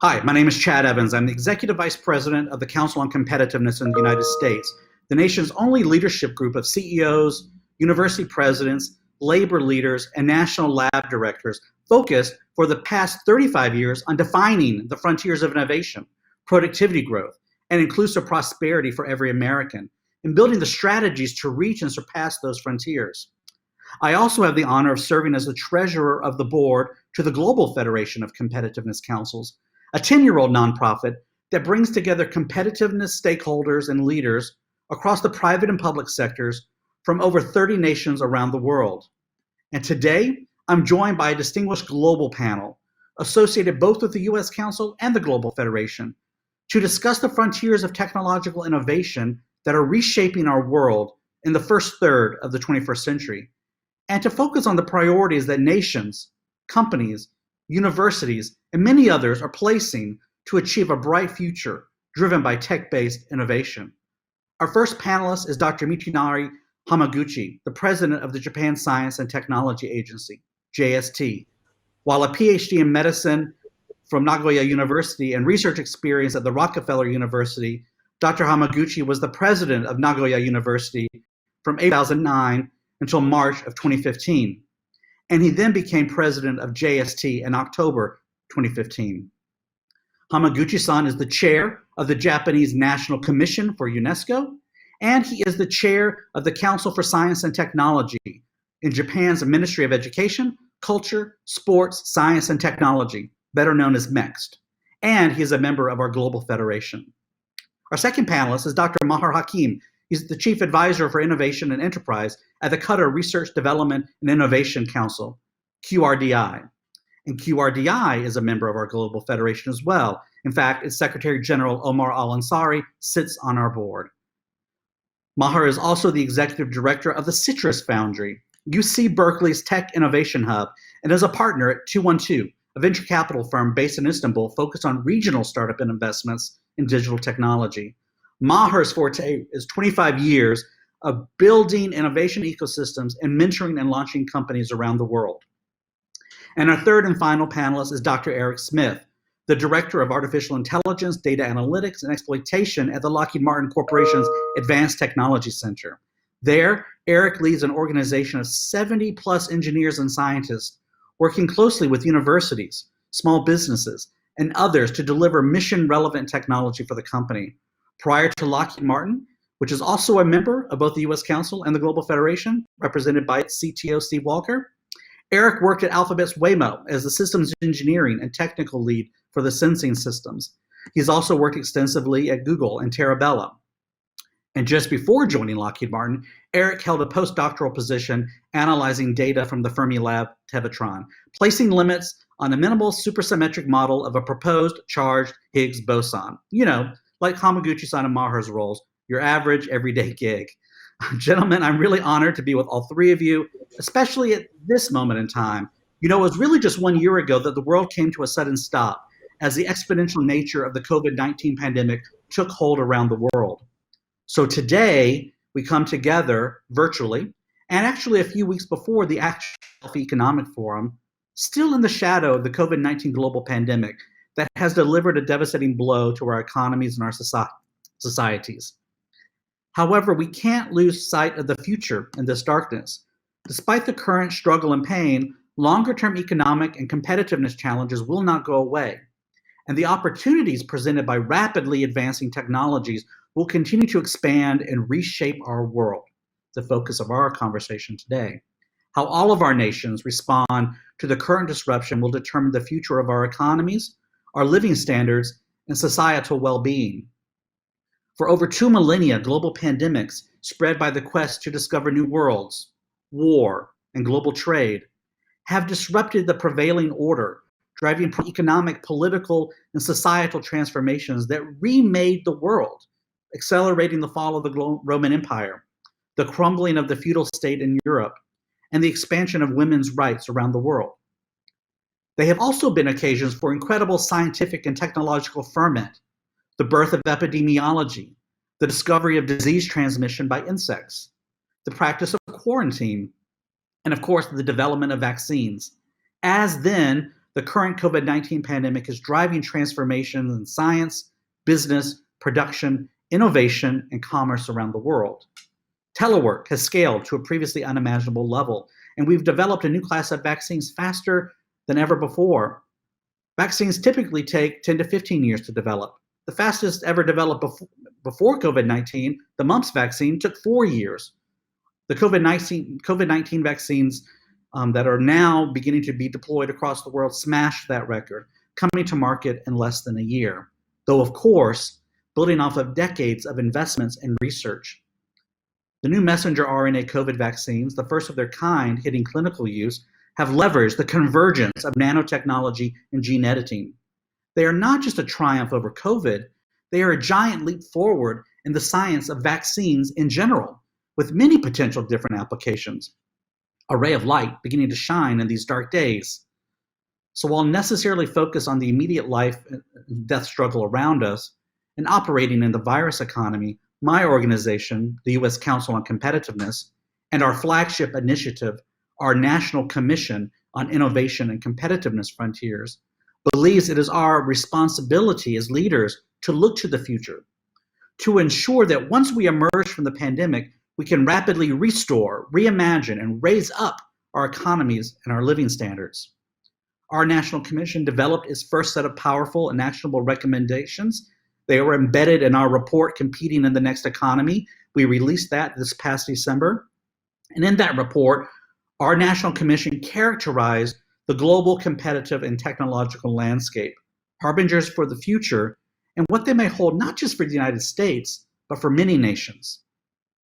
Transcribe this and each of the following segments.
Hi, my name is Chad Evans. I'm the Executive Vice President of the Council on Competitiveness in the United States, the nation's only leadership group of CEOs, university presidents, labor leaders, and national lab directors focused for the past 35 years on defining the frontiers of innovation, productivity growth, and inclusive prosperity for every American, and building the strategies to reach and surpass those frontiers. I also have the honor of serving as the treasurer of the board to the Global Federation of Competitiveness Councils, a 10-year-old nonprofit that brings together competitiveness stakeholders and leaders across the private and public sectors from over 30 nations around the world. And today, I'm joined by a distinguished global panel associated both with the U.S. Council and the Global Federation to discuss the frontiers of technological innovation that are reshaping our world in the first third of the 21st century, and to focus on the priorities that nations, companies, universities, and many others are placing to achieve a bright future driven by tech-based innovation. Our first panelist is Dr. Michinari Hamaguchi, the president of the Japan Science and Technology Agency, JST. While a PhD in medicine from Nagoya University and research experience at the Rockefeller University, Dr. Hamaguchi was the president of Nagoya University from 2009 until March of 2015. And he then became president of JST in October 2015. Hamaguchi-san is the chair of the Japanese National Commission for UNESCO, and he is the chair of the Council for Science and Technology in Japan's Ministry of Education, Culture, Sports, Science, and Technology, better known as MEXT, and he is a member of our Global Federation. Our second panelist is Dr. Maher Hakim. He's the Chief Advisor for Innovation and Enterprise at the Qatar Research Development and Innovation Council, QRDI. And QRDI is a member of our Global Federation as well. In fact, its Secretary General Omar Al-Ansari sits on our board. Maher is also the Executive Director of the Citrus Foundry, UC Berkeley's Tech Innovation Hub, and is a partner at 212, a venture capital firm based in Istanbul focused on regional startup and investments in digital technology. Maher's forte is 25 years of building innovation ecosystems and mentoring and launching companies around the world. And our third and final panelist is Dr. Eric Smith, the Director of Artificial Intelligence, Data Analytics, and Exploitation at the Lockheed Martin Corporation's Advanced Technology Center. There, Eric leads an organization of 70+ engineers and scientists working closely with universities, small businesses, and others to deliver mission-relevant technology for the company. Prior to Lockheed Martin, which is also a member of both the U.S. Council and the Global Federation, represented by its CTO, Steve Walker, Eric worked at Alphabet's Waymo as the systems engineering and technical lead for the sensing systems. He's also worked extensively at Google and Terabella. And just before joining Lockheed Martin, Eric held a postdoctoral position analyzing data from the Fermilab Tevatron, placing limits on a minimal supersymmetric model of a proposed charged Higgs boson. You know, like Hamaguchi-san and Maher's roles, your average everyday gig. Gentlemen, I'm really honored to be with all three of you, especially at this moment in time. You know, it was really just 1 year ago that the world came to a sudden stop as the exponential nature of the COVID-19 pandemic took hold around the world. So today, we come together virtually, and actually a few weeks before the actual Economic Forum, still in the shadow of the COVID-19 global pandemic that has delivered a devastating blow to our economies and our societies. However, we can't lose sight of the future in this darkness. Despite the current struggle and pain, longer-term economic and competitiveness challenges will not go away. And the opportunities presented by rapidly advancing technologies will continue to expand and reshape our world, the focus of our conversation today. How all of our nations respond to the current disruption will determine the future of our economies, our living standards, and societal well-being. For over 2 millennia, global pandemics spread by the quest to discover new worlds, war, and global trade have disrupted the prevailing order, driving economic, political, and societal transformations that remade the world, accelerating the fall of the Roman Empire, the crumbling of the feudal state in Europe, and the expansion of women's rights around the world. They have also been occasions for incredible scientific and technological ferment, the birth of epidemiology, the discovery of disease transmission by insects, the practice of quarantine, and of course, the development of vaccines. As then, the current COVID-19 pandemic is driving transformation in science, business, production, innovation, and commerce around the world. Telework has scaled to a previously unimaginable level, and we've developed a new class of vaccines faster than ever before. Vaccines typically take 10 to 15 years to develop. The fastest ever developed before COVID-19, the mumps vaccine, took 4 years. The COVID-19 vaccines that are now beginning to be deployed across the world smashed that record, coming to market in less than a year. Though, of course, building off of decades of investments in research. The new messenger RNA COVID vaccines, the first of their kind hitting clinical use, have leveraged the convergence of nanotechnology and gene editing. They are not just a triumph over COVID, they are a giant leap forward in the science of vaccines in general, with many potential different applications. A ray of light beginning to shine in these dark days. So while necessarily focused on the immediate life and death struggle around us, and operating in the virus economy, my organization, the U.S. Council on Competitiveness, and our flagship initiative, our National Commission on Innovation and Competitiveness Frontiers, believes it is our responsibility as leaders to look to the future, to ensure that once we emerge from the pandemic, we can rapidly restore, reimagine, and raise up our economies and our living standards. Our National Commission developed its first set of powerful and actionable recommendations. They were embedded in our report, Competing in the Next Economy. We released that this past December. And in that report, our National Commission characterized the global competitive and technological landscape, harbingers for the future, and what they may hold not just for the United States, but for many nations.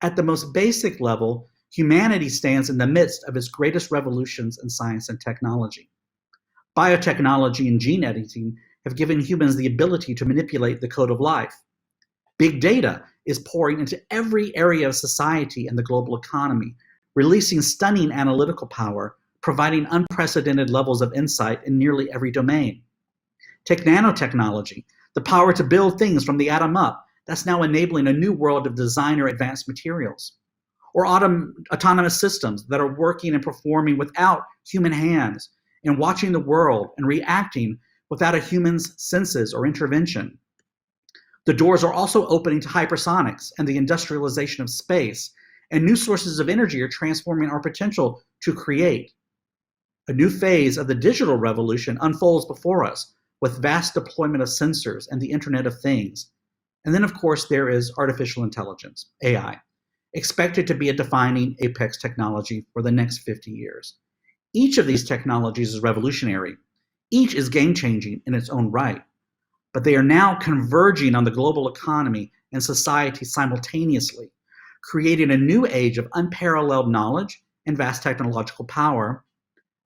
At the most basic level, humanity stands in the midst of its greatest revolutions in science and technology. Biotechnology and gene editing have given humans the ability to manipulate the code of life. Big data is pouring into every area of society and the global economy, releasing stunning analytical power, providing unprecedented levels of insight in nearly every domain. Take nanotechnology, the power to build things from the atom up, that's now enabling a new world of designer advanced materials. Or autonomous systems that are working and performing without human hands and watching the world and reacting without a human's senses or intervention. The doors are also opening to hypersonics and the industrialization of space, and new sources of energy are transforming our potential to create. A new phase of the digital revolution unfolds before us with vast deployment of sensors and the Internet of Things. And then, of course, there is artificial intelligence, AI, expected to be a defining apex technology for the next 50 years. Each of these technologies is revolutionary. Each is game-changing in its own right. But they are now converging on the global economy and society simultaneously, creating a new age of unparalleled knowledge and vast technological power,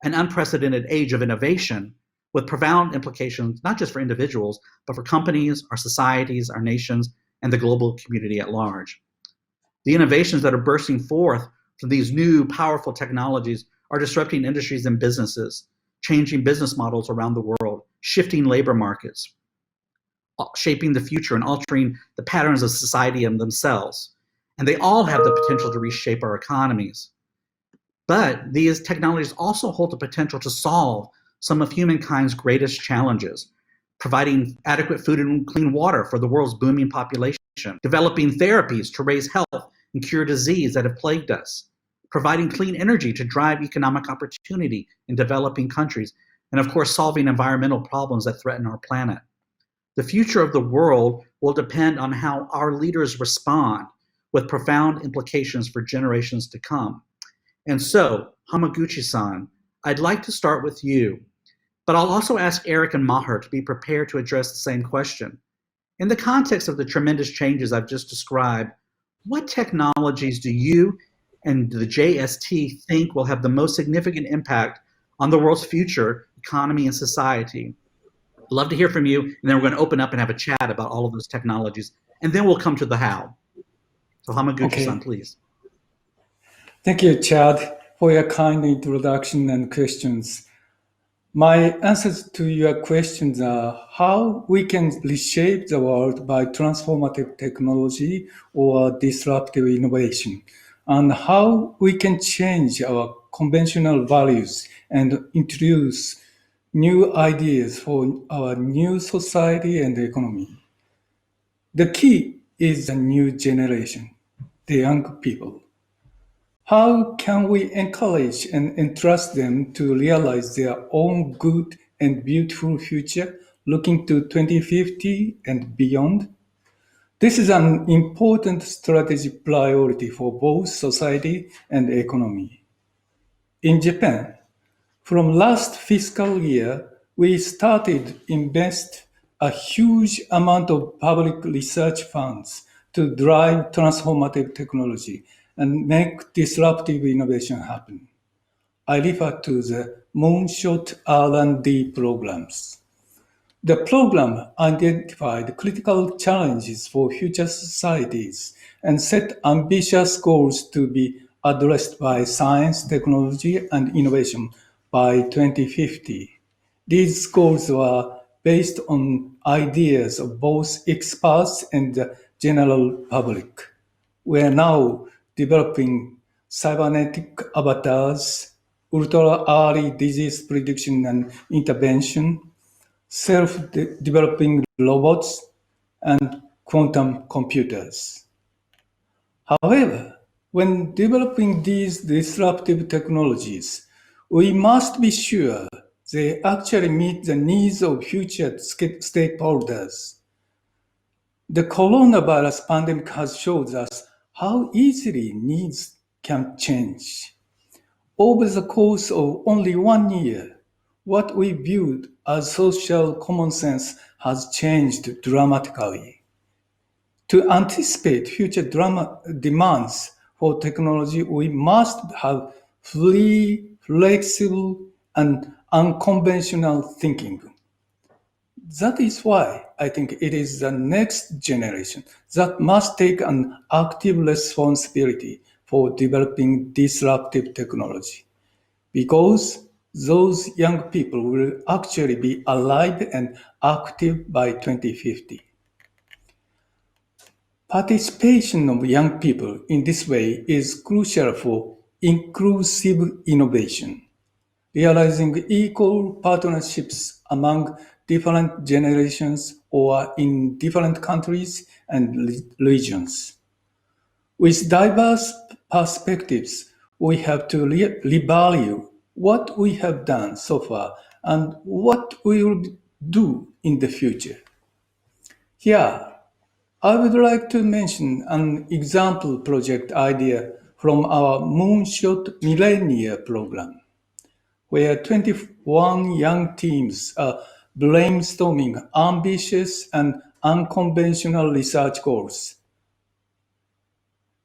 an unprecedented age of innovation with profound implications not just for individuals, but for companies, our societies, our nations, and the global community at large. The innovations that are bursting forth from these new powerful technologies are disrupting industries and businesses, changing business models around the world, shifting labor markets, shaping the future and altering the patterns of society and themselves. And they all have the potential to reshape our economies. But these technologies also hold the potential to solve some of humankind's greatest challenges, providing adequate food and clean water for the world's booming population, developing therapies to raise health and cure disease that have plagued us, providing clean energy to drive economic opportunity in developing countries, and of course, solving environmental problems that threaten our planet. The future of the world will depend on how our leaders respond, with profound implications for generations to come. And so, Hamaguchi-san, I'd like to start with you, but I'll also ask Eric and Maher to be prepared to address the same question. In the context of the tremendous changes I've just described, what technologies do you and the JST think will have the most significant impact on the world's future economy and society? I'd love to hear from you, and then we're going to open up and have a chat about all of those technologies, and then we'll come to the how. So Hamaguchi-san, please. Thank you, Chad, for your kind introduction and questions. My answers to your questions are how we can reshape the world by transformative technology or disruptive innovation, and how we can change our conventional values and introduce new ideas for our new society and economy. The key is the new generation, the young people. How can we encourage and entrust them to realize their own good and beautiful future looking to 2050 and beyond? This is an important strategic priority for both society and economy. In Japan, from last fiscal year, we started invest a huge amount of public research funds to drive transformative technology and make disruptive innovation happen. I refer to the Moonshot R&D programs. The program identified critical challenges for future societies and set ambitious goals to be addressed by science, technology, and innovation by 2050. These goals were based on ideas of both experts and the general public. We are now developing cybernetic avatars, ultra-early disease prediction and intervention, self-developing robots, and quantum computers. However, when developing these disruptive technologies, we must be sure they actually meet the needs of future stakeholders. The coronavirus pandemic has showed us how easily needs can change. Over the course of only 1 year, what we viewed as social common sense has changed dramatically. To anticipate future demands for technology, we must have free, flexible, and unconventional thinking. That is why I think it is the next generation that must take an active responsibility for developing disruptive technology, because those young people will actually be alive and active by 2050. Participation of young people in this way is crucial for inclusive innovation, realizing equal partnerships among different generations or in different countries and regions. With diverse perspectives, we have to revalue what we have done so far and what we will do in the future. Here, I would like to mention an example project idea from our Moonshot Millennia program, where 21 young teams are brainstorming ambitious and unconventional research goals.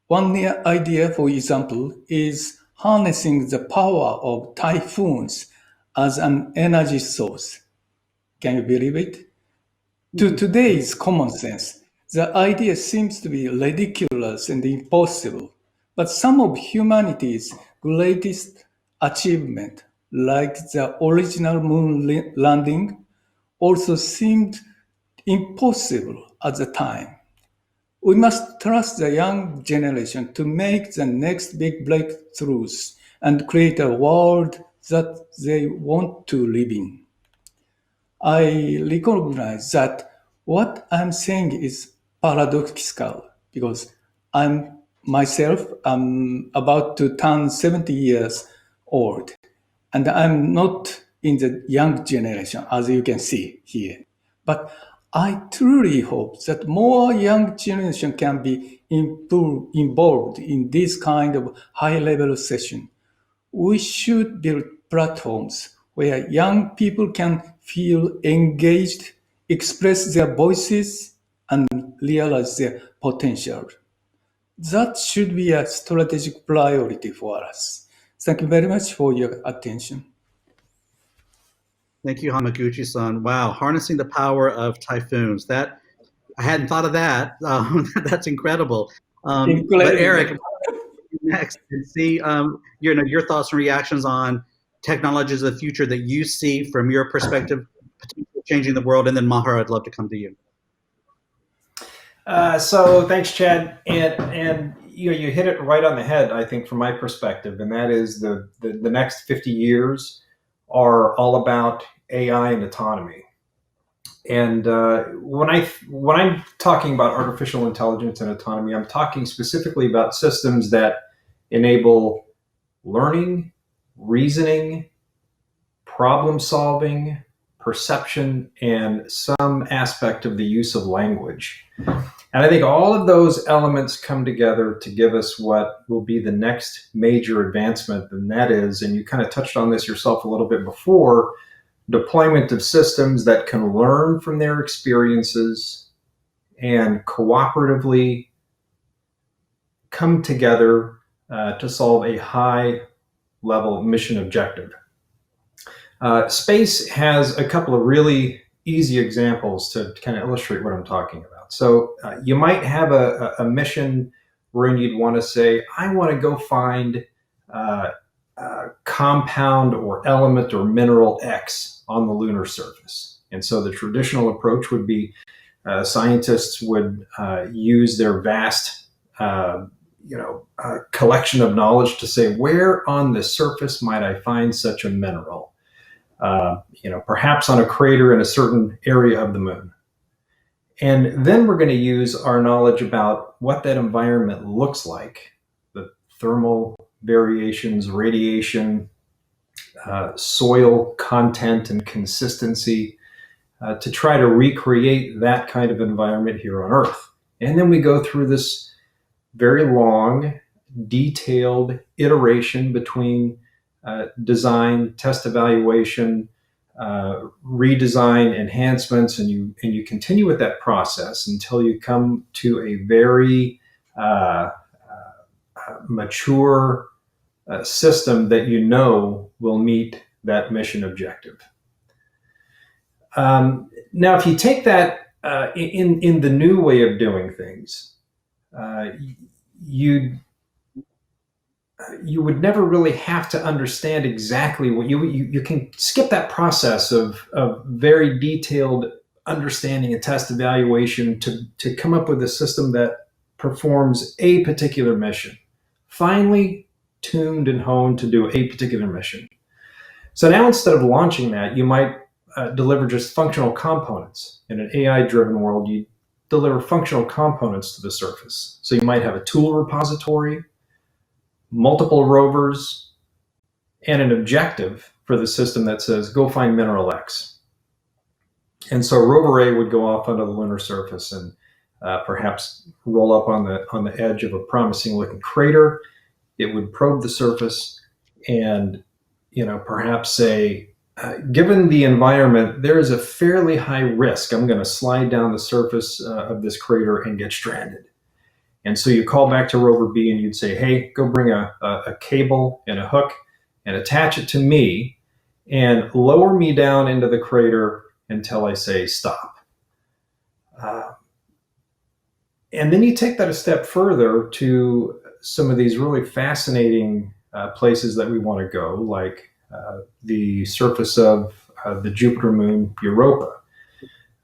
One idea, for example, is harnessing the power of typhoons as an energy source. Can you believe it? To today's common sense, the idea seems to be ridiculous and impossible, but some of humanity's greatest achievement, like the original moon landing, also seemed impossible at the time. We must trust the young generation to make the next big breakthroughs and create a world that they want to live in. I recognize that what I'm saying is paradoxical because I'm myself I'm about to turn 70 years old, and I'm not in the young generation, as you can see here. But I truly hope that more young generation can be involved in this kind of high-level session. We should build platforms where young people can feel engaged, express their voices, and realize their potential. That should be a strategic priority for us. Thank you very much for your attention. Thank you, Hamaguchi-san. Wow, harnessing the power of typhoons. That I hadn't thought of that. That's incredible. But Eric, next, and see your thoughts and reactions on technologies of the future that you see from your perspective, potentially changing the world. And then Maher, I'd love to come to you. So thanks, Chad, and you hit it right on the head, I think, from my perspective, and that is the next 50 years are all about AI and autonomy. And when I'm talking about artificial intelligence and autonomy, I'm talking specifically about systems that enable learning, reasoning, problem solving, perception, and some aspect of the use of language. And I think all of those elements come together to give us what will be the next major advancement, and that is, and you kind of touched on this yourself a little bit before, deployment of systems that can learn from their experiences and cooperatively come together to solve a high-level mission objective. Space has a couple of really easy examples to kind of illustrate what I'm talking about. So you might have a mission wherein you'd want to say, I want to go find compound or element or mineral X on the lunar surface. And so the traditional approach would be scientists would use their vast collection of knowledge to say, where on the surface might I find such a mineral? Perhaps on a crater in a certain area of the moon. And then we're going to use our knowledge about what that environment looks like, the thermal variations, radiation, soil content and consistency, to try to recreate that kind of environment here on Earth. And then we go through this very long, detailed iteration between design, test evaluation, redesign, enhancements, and you continue with that process until you come to a very mature system that you know will meet that mission objective. Now, if you take that in the new way of doing things, you would never really have to understand exactly what you can skip that process of very detailed understanding and test evaluation to come up with a system that performs a particular mission, finely tuned and honed to do a particular mission. So now instead of launching that, you might deliver just functional components. In an AI-driven world, you deliver functional components to the surface. So you might have a tool repository, multiple rovers, and an objective for the system that says, go find mineral X. And so rover A would go off onto the lunar surface and perhaps roll up on the edge of a promising looking crater. It would probe the surface and perhaps say, given the environment, there is a fairly high risk I'm going to slide down the surface of this crater and get stranded. And so you call back to rover B and you'd say, hey, go bring a cable and a hook and attach it to me and lower me down into the crater until I say stop. And then you take that a step further to some of these really fascinating places that we want to go, like the surface of the Jupiter moon Europa,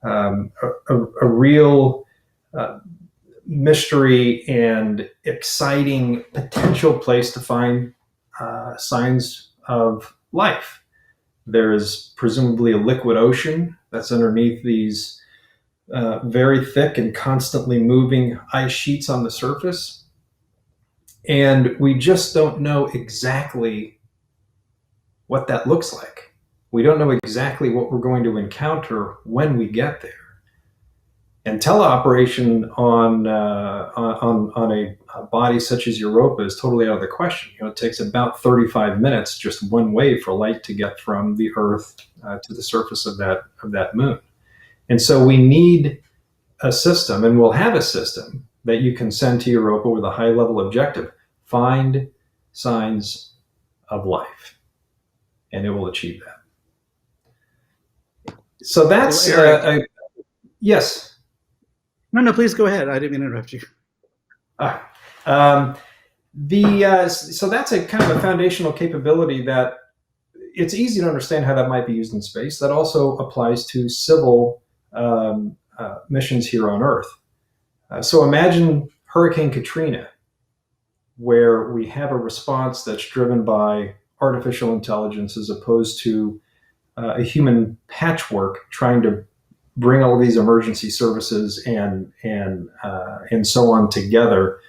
a real mystery and exciting potential place to find signs of life. There is presumably a liquid ocean that's underneath these very thick and constantly moving ice sheets on the surface. And we just don't know exactly what that looks like. We don't know exactly what we're going to encounter when we get there. And teleoperation on a body such as Europa is totally out of the question. It takes about 35 minutes just one way for light to get from the Earth to the surface of that moon. And so we need a system, and we'll have a system that you can send to Europa with a high-level objective: find signs of life, and it will achieve that. So that's yes. No, please go ahead. I didn't mean to interrupt you. So that's a kind of a foundational capability that it's easy to understand how that might be used in space. That also applies to civil missions here on Earth. So imagine Hurricane Katrina, where we have a response that's driven by artificial intelligence as opposed to a human patchwork trying to bring all of these emergency services and so on together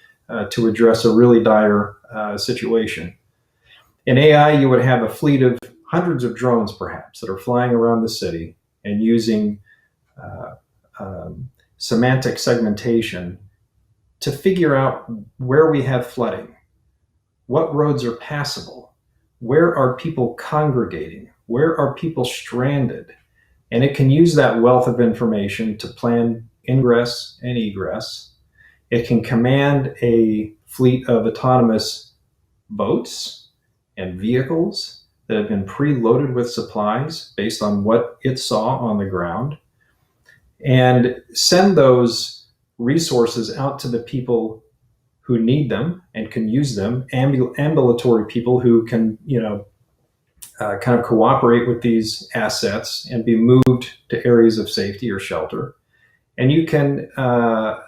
to address a really dire situation. In AI, you would have a fleet of hundreds of drones, perhaps, that are flying around the city and using semantic segmentation to figure out where we have flooding, what roads are passable, where are people congregating, where are people stranded. And it can use that wealth of information to plan ingress and egress. It can command a fleet of autonomous boats and vehicles that have been preloaded with supplies based on what it saw on the ground, and send those resources out to the people who need them and can use them, ambulatory people who can, kind of cooperate with these assets and be moved to areas of safety or shelter. And you can allow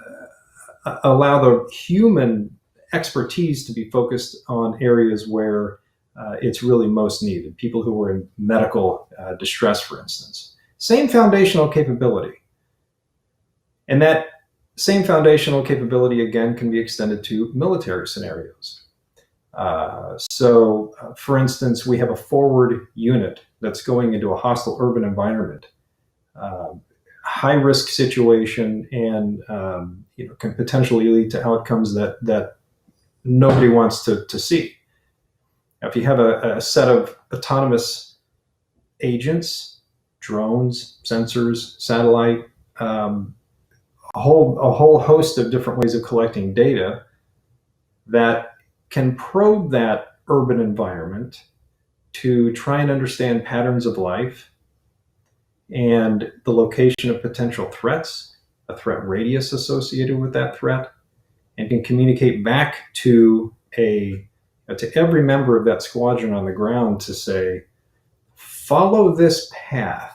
the human expertise to be focused on areas where it's really most needed, people who are in medical distress, for instance. Same foundational capability. And that same foundational capability, again, can be extended to military scenarios. For instance, we have a forward unit that's going into a hostile urban environment, high-risk situation, and can potentially lead to outcomes that nobody wants to see. Now, if you have a set of autonomous agents, drones, sensors, satellite, a whole host of different ways of collecting data that can probe that urban environment to try and understand patterns of life and the location of potential threats, a threat radius associated with that threat, and can communicate back to every member of that squadron on the ground to say, follow this path.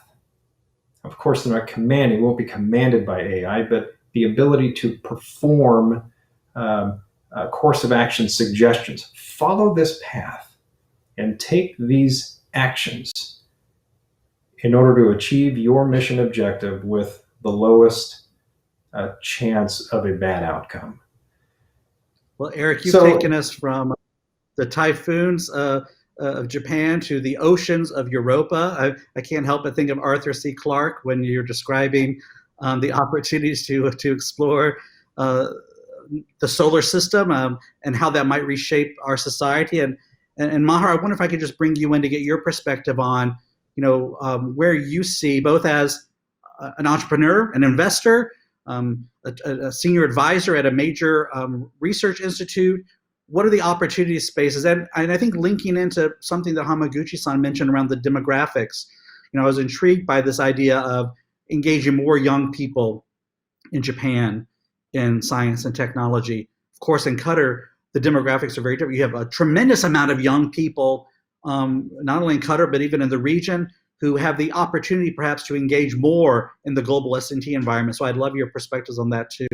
Of course, they're not commanding, won't be commanded by AI, but the ability to perform course of action suggestions. Follow this path and take these actions in order to achieve your mission objective with the lowest chance of a bad outcome. Well, Eric, you've taken us from the typhoons of Japan to the oceans of Europa. I can't help but think of Arthur C. Clarke when you're describing the opportunities to explore the solar system and how that might reshape our society. And Maher, I wonder if I could just bring you in to get your perspective on, where you see, both as an entrepreneur, an investor, a senior advisor at a major research institute. What are the opportunity spaces? And I think linking into something that Hamaguchi-san mentioned around the demographics, I was intrigued by this idea of engaging more young people in Japan in science and technology. Of course, in Qatar, the demographics are very different. You have a tremendous amount of young people, not only in Qatar, but even in the region, who have the opportunity perhaps to engage more in the global S&T environment. So I'd love your perspectives on that too.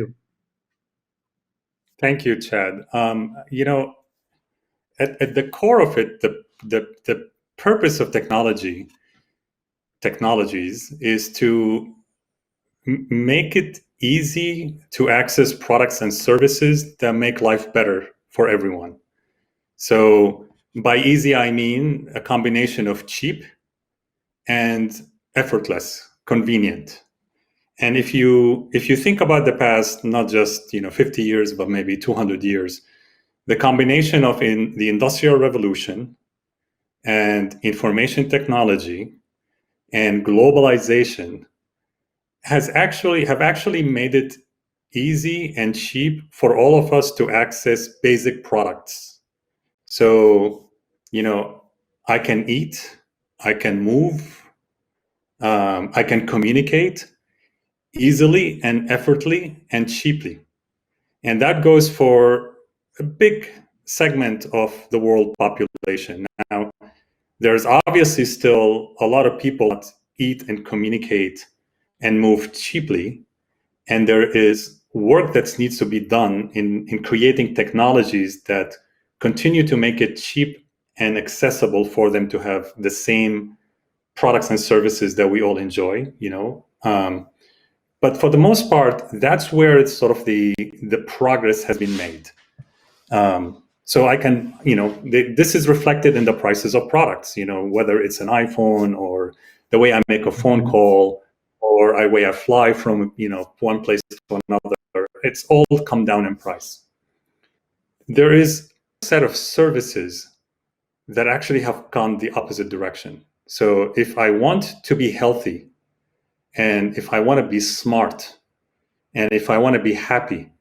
Thank you, Chad. At the core of it, the purpose of technologies is to make it easy to access products and services that make life better for everyone. So by easy, I mean a combination of cheap and effortless, convenient. And if you think about the past, not just 50 years, but maybe 200 years, the combination of the Industrial Revolution and information technology and globalization have actually made it easy and cheap for all of us to access basic products. So, I can eat, I can move, I can communicate easily and effortlessly and cheaply. And that goes for a big segment of the world population. Now, there's obviously still a lot of people that eat and communicate and move cheaply. And there is work that needs to be done in creating technologies that continue to make it cheap and accessible for them to have the same products and services that we all enjoy, but for the most part, that's where it's sort of the progress has been made. So I can, this is reflected in the prices of products, whether it's an iPhone or the way I make a phone call or the way I fly from, one place to another. It's all come down in price. There is a set of services that actually have gone the opposite direction. So if I want to be healthy, and if I want to be smart, and if I want to be happy,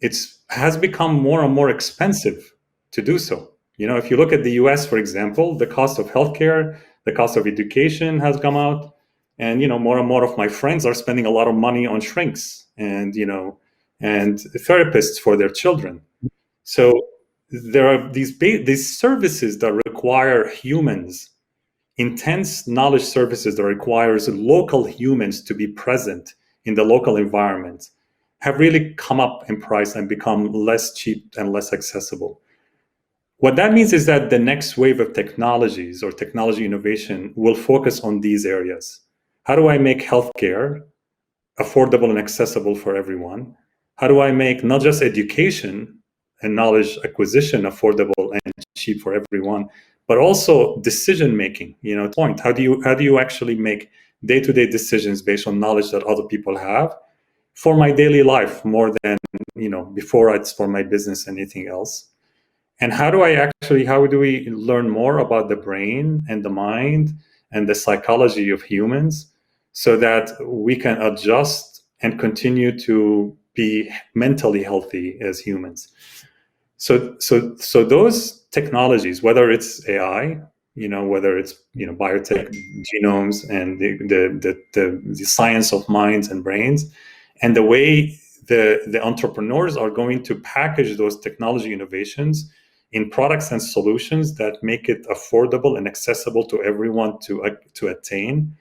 it has become more and more expensive to do so. If you look at the US, for example, the cost of healthcare, the cost of education has come out, and more and more of my friends are spending a lot of money on shrinks and and therapists for their children. So there are these services that require humans, intense knowledge services that requires local humans to be present in the local environment, have really come up in price and become less cheap and less accessible. What that means is that the next wave of technologies or technology innovation will focus on these areas. How do I make healthcare affordable and accessible for everyone? How do I make not just education and knowledge acquisition affordable and cheap for everyone, but also decision making? Point. How do you actually make day-to-day decisions based on knowledge that other people have for my daily life more than before it's for my business and anything else? And how do we learn more about the brain and the mind and the psychology of humans so that we can adjust and continue to be mentally healthy as humans? So those technologies, whether it's AI, whether it's biotech, genomes, and the science of minds and brains, and the way the entrepreneurs are going to package those technology innovations in products and solutions that make it affordable and accessible to everyone to attain,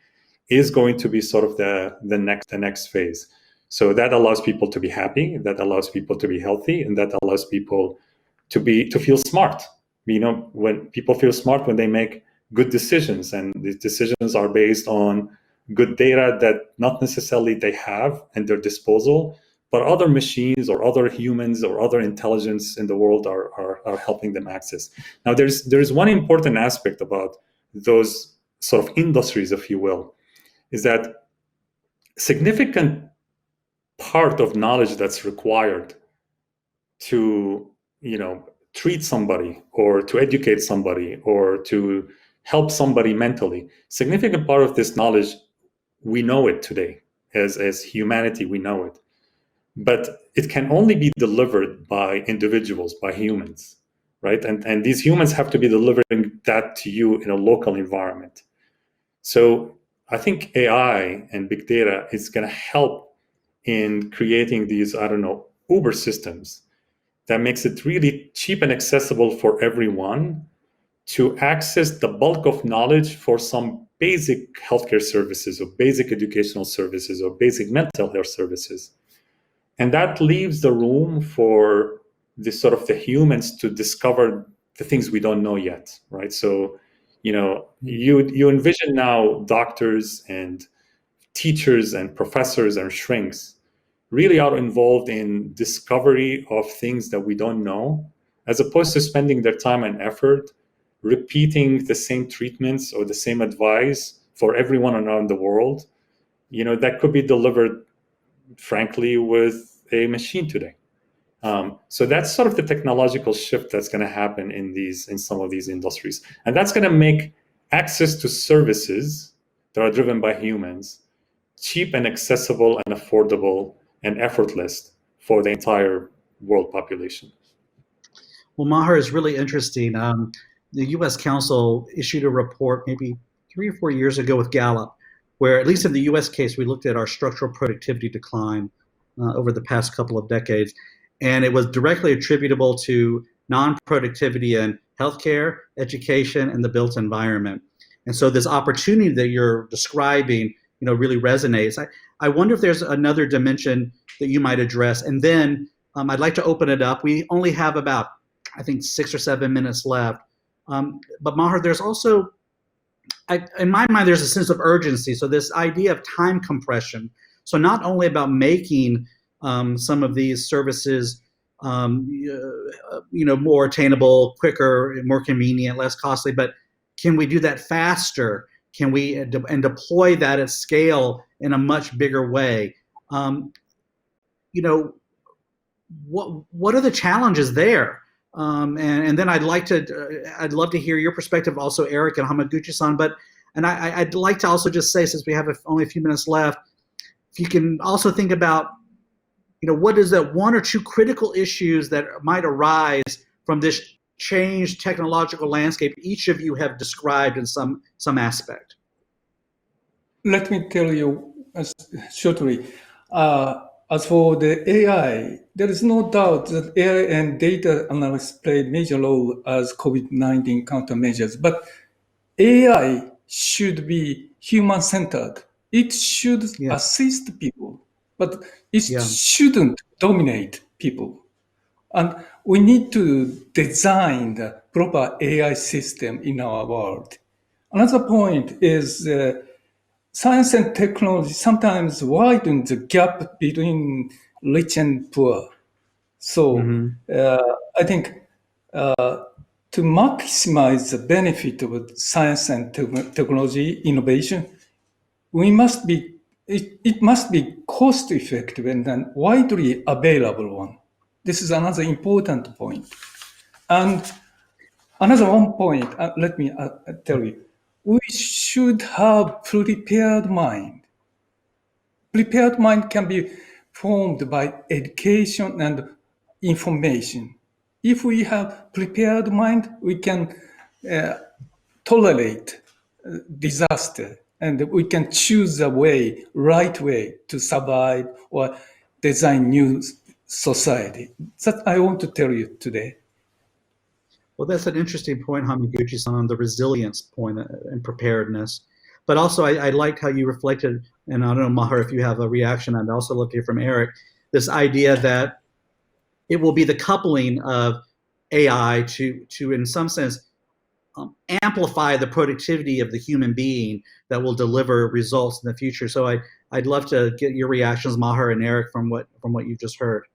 is going to be sort of the next phase. So that allows people to be happy, that allows people to be healthy, and that allows people to feel smart. When people feel smart, when they make good decisions, and these decisions are based on good data that not necessarily they have at their disposal, but other machines or other humans or other intelligence in the world are helping them access. Now, there's one important aspect about those sort of industries, if you will, is that significant part of knowledge that's required to treat somebody or to educate somebody or to help somebody mentally, significant part of this knowledge, we know it today as humanity, we know it, but it can only be delivered by individuals, by humans, right? And these humans have to be delivering that to you in a local environment. So I think AI and big data is going to help in creating these, Uber systems that makes it really cheap and accessible for everyone to access the bulk of knowledge for some basic healthcare services or basic educational services or basic mental health services. And that leaves the room for the humans to discover the things we don't know yet, right? So, you envision now doctors and teachers and professors and shrinks really are involved in discovery of things that we don't know, as opposed to spending their time and effort repeating the same treatments or the same advice for everyone around the world, that could be delivered, frankly, with a machine today. So that's sort of the technological shift that's going to happen in some of these industries. And that's going to make access to services that are driven by humans cheap and accessible and affordable and effortless for the entire world population. Well, Maher, is really interesting. The U.S. Council issued a report maybe 3 or 4 years ago with Gallup, where at least in the U.S. case, we looked at our structural productivity decline over the past couple of decades. And it was directly attributable to non-productivity in healthcare, education, and the built environment. And so this opportunity that you're describing, really resonates. I wonder if there's another dimension that you might address. And then I'd like to open it up. We only have about, I think, 6 or 7 minutes left. But Maher, there's also in my mind, there's a sense of urgency. So this idea of time compression. So not only about making some of these services, more attainable, quicker, more convenient, less costly, but can we do that faster? Can we and deploy that at scale in a much bigger way? What are the challenges there? And then I'd love to hear your perspective also, Eric and Hamaguchi-san. I'd like to also just say, since we have only a few minutes left, if you can also think about, what is that one or two critical issues that might arise from this changed technological landscape each of you have described in some aspect? Let me tell you shortly. As for the AI, there is no doubt that AI and data analysis played a major role as COVID-19 countermeasures. But AI should be human-centered. It should assist people, but it shouldn't dominate people. And we need to design the proper AI system in our world. Another point is science and technology sometimes widen the gap between rich and poor. So I think to maximize the benefit of science and technology innovation, it must be cost effective and then widely available one. This is another important point. And another one point, let me tell you, we should have prepared mind. Prepared mind can be formed by education and information. If we have prepared mind, we can tolerate disaster, and we can choose the right way to survive or design new society. That I want to tell you today. Well, that's an interesting point, Hamaguchi-san, on the resilience point and preparedness. But also, I liked how you reflected, and I don't know, Maher, if you have a reaction, I'd also love to hear from Eric, this idea that it will be the coupling of AI to in some sense, amplify the productivity of the human being that will deliver results in the future. So I'd love to get your reactions, Maher and Eric, from what you've just heard.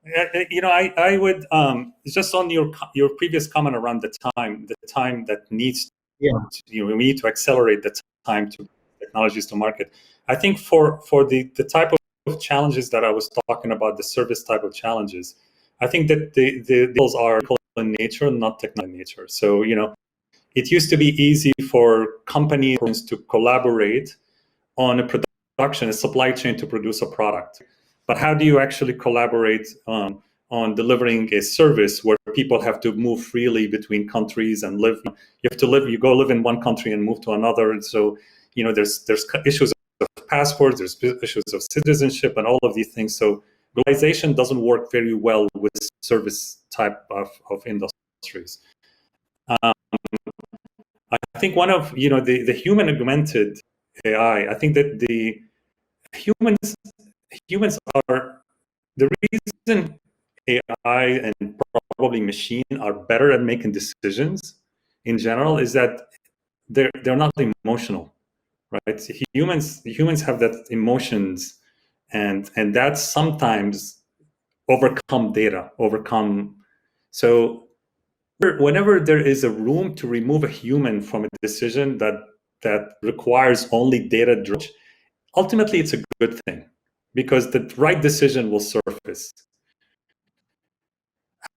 I would just on your previous comment around the time that needs. We need to accelerate the time to technologies to market. I think for the type of challenges that I was talking about, the service type of challenges, I think that the deals are in nature, not technical in nature. So, it used to be easy for companies to collaborate on a supply chain to produce a product. But how do you actually collaborate on delivering a service where people have to move freely between countries and live? You go live in one country and move to another. And so, there's issues of passports, there's issues of citizenship and all of these things. So globalization doesn't work very well with service type of industries. I think one of, the human augmented AI, I think that the humans are the reason AI and probably machine are better at making decisions in general is that they're not emotional, right? Humans have that emotions, and that sometimes overcome. So whenever there is a room to remove a human from a decision that requires only data, ultimately it's a good thing, because the right decision will surface.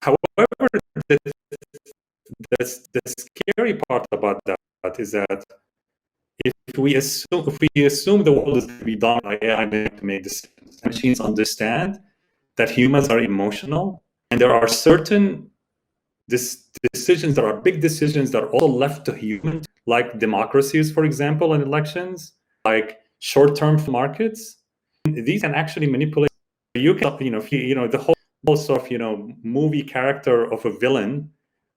However, the scary part about that is that if we assume the world is to be done by AI to make decisions, machines understand that humans are emotional, and there are certain decisions that are big decisions that are also left to humans, like democracies, for example, and elections, like short-term markets. These can actually manipulate. You can, the whole sort of, movie character of a villain,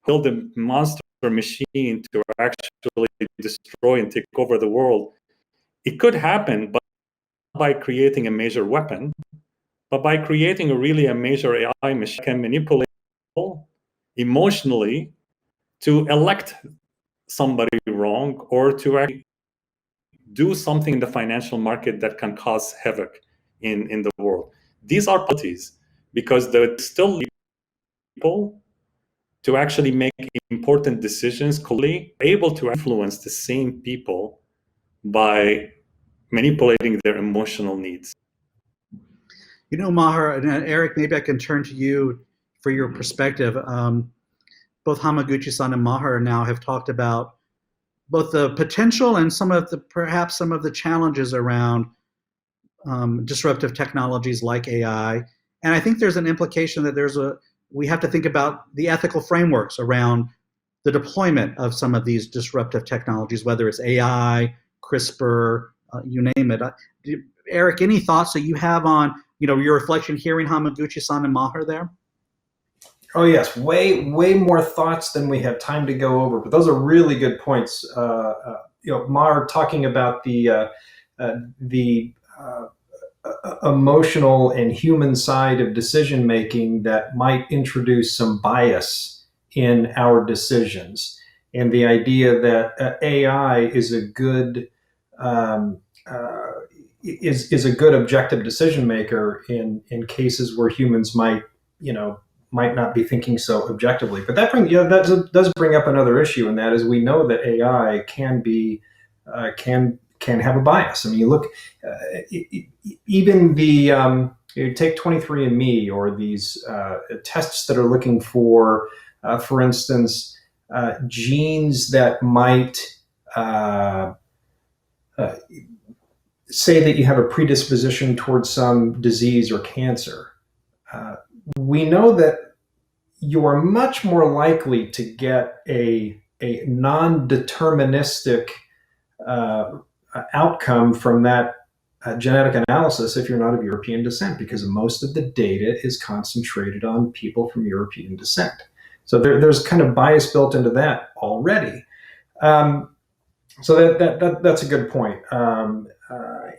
build a monster machine to actually destroy and take over the world. It could happen, but not by creating a major weapon, but by creating a major AI machine can manipulate people emotionally to elect somebody wrong or to actually do something in the financial market that can cause havoc in the world. These are parties because there's still people to actually make important decisions clearly, able to influence the same people by manipulating their emotional needs. You know, Maher and Eric, maybe I can turn to you for your perspective. Both Hamaguchi-san and Maher now have talked about both the potential and perhaps some of the challenges around disruptive technologies like AI. And I think there's an implication that we have to think about the ethical frameworks around the deployment of some of these disruptive technologies, whether it's AI, CRISPR, you name it. Eric, any thoughts that you have on your reflection hearing Hamaguchi-san and Maher there? Oh yes, way more thoughts than we have time to go over. But those are really good points. Maher talking about the emotional and human side of decision making that might introduce some bias in our decisions, and the idea that AI is a good is a good objective decision maker in cases where humans might not be thinking so objectively. But that does bring up another issue, and that is we know that AI can have a bias. I mean, you look, even you take 23andMe or these tests that are looking for instance, genes that might say that you have a predisposition towards some disease or cancer. We know that you are much more likely to get a non-deterministic outcome from that genetic analysis if you're not of European descent, because most of the data is concentrated on people from European descent. So there's kind of bias built into that already. So that's a good point.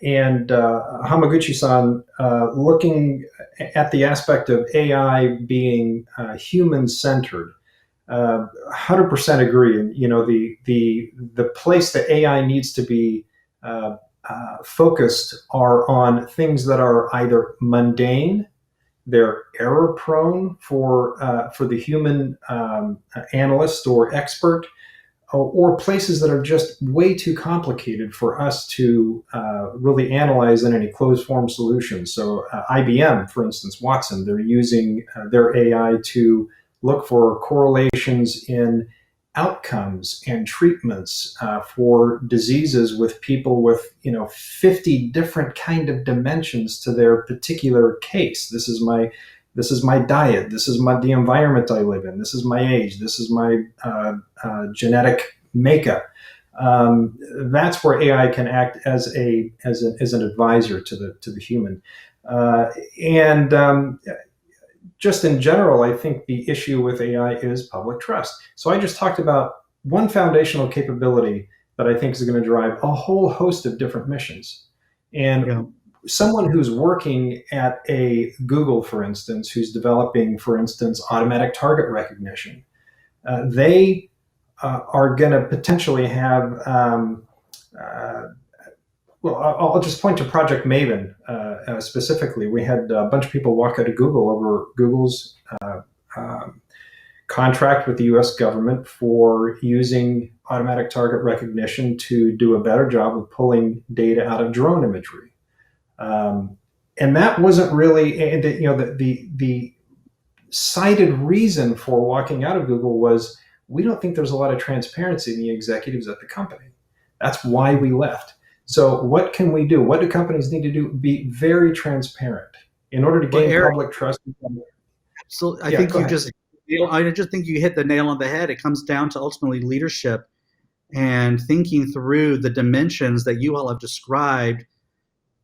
And Hamaguchi-san, looking at the aspect of AI being human-centered, 100% agree. And the place that AI needs to be focused are on things that are either mundane, they're error-prone for the human analyst or expert, or places that are just way too complicated for us to really analyze in any closed-form solution. So IBM, for instance, Watson, they're using their AI to look for correlations in outcomes and treatments for diseases with people with 50 different kind of dimensions to their particular case. This is my diet. This is the environment I live in. This is my age. This is my genetic makeup. That's where AI can act as an advisor to the human. Just in general, I think the issue with AI is public trust. So I just talked about one foundational capability that I think is going to drive a whole host of different missions. And someone who's working at a Google, for instance, who's developing, for instance, automatic target recognition, they are going to potentially have, I'll just point to Project Maven specifically. We had a bunch of people walk out of Google over Google's contract with the US government for using automatic target recognition to do a better job of pulling data out of drone imagery. And that wasn't really, the cited reason for walking out of Google was, we don't think there's a lot of transparency in the executives at the company. That's why we left. So what can we do? What do companies need to do? Be very transparent in order to gain public trust. So I just think you hit the nail on the head. It comes down to ultimately leadership and thinking through the dimensions that you all have described.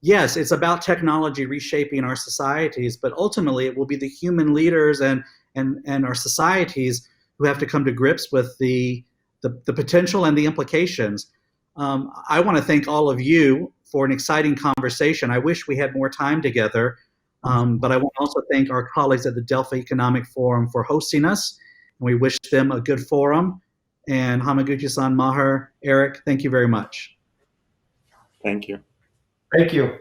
Yes, it's about technology reshaping our societies, but ultimately it will be the human leaders and our societies who have to come to grips with the potential and the implications. I want to thank all of you for an exciting conversation. I wish we had more time together, but I want to also thank our colleagues at the Delphi Economic Forum for hosting us, and we wish them a good forum. and Hamaguchi-san, Maher, Eric, thank you very much. Thank you. Thank you.